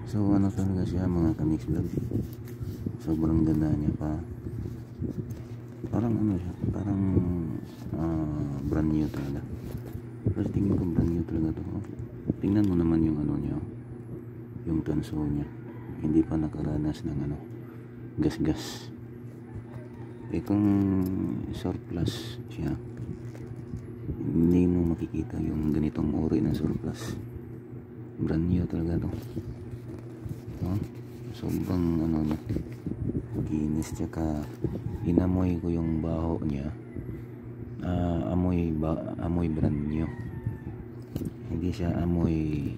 So ano talaga siya mga ka-mix vlog, sobrang ganda niya pa, parang ano siya, parang brand new talaga. First tingin ko brand new talaga to. Tingnan mo naman yung ano niya, yung tanso niya, hindi pa nakaranas ng ano, gas-gas. Itong surplus siya, hindi mo makikita yung ganitong uri ng surplus. Brand new talaga to. Sobrang ano niya, kinis, tsaka inamoy ko yung baho niya. Amoy brand new, hindi siya amoy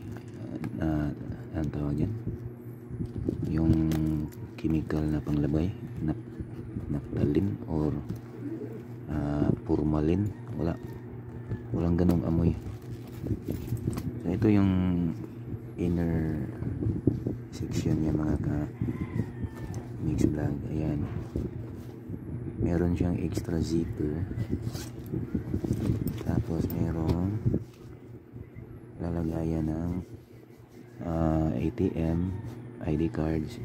ang tawag yan, yung chemical na panglabay, naphthalene or formalin. Walang ganong amoy. So ito yung inner section niya mga ka mix vlog. Ayan, meron siyang extra zipper, tapos merong lalagayan ng ATM, ID cards,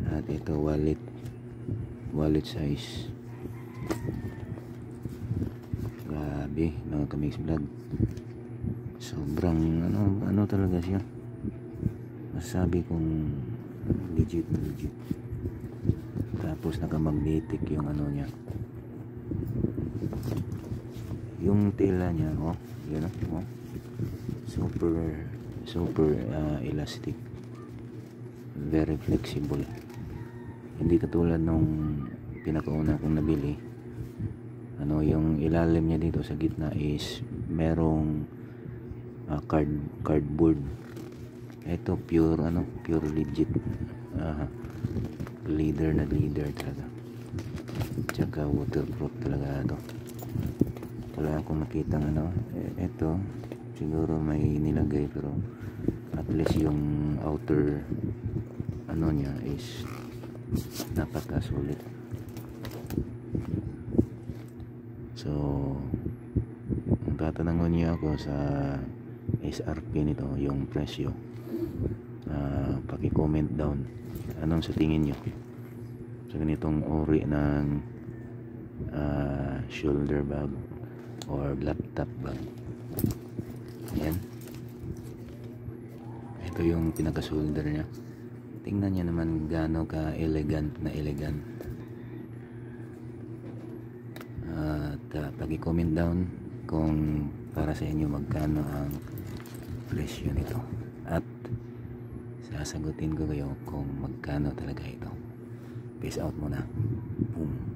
at ito wallet size. Grabe mga ka mix vlog, sobrang ano talaga siya, masasabi kong legit na legit. Tapos naka-magnetic yung ano niya, yung tela niya, yun, super elastic, very flexible. Hindi katulad nung pinakauna kong nabili, yung ilalim niya dito sa gitna is merong cardboard. Ito pure legit, leather talaga, tsaka waterproof talaga ito. Wala akong nakita ito siguro may nilagay, pero at least yung outer niya is napakasulit. So kung tatanungin niyo ako sa SRP nito, yung presyo, paki-comment down anong sa tingin nyo sa ganitong uri ng shoulder bag or laptop bag. Ayan, ito yung pinaka-shoulder nya. Tingnan nyo naman gaano ka elegant at paki-comment down kung para sa inyo magkano ang presyo nito, at sasagutin ko kayo kung magkano talaga ito. Peace out muna. Boom.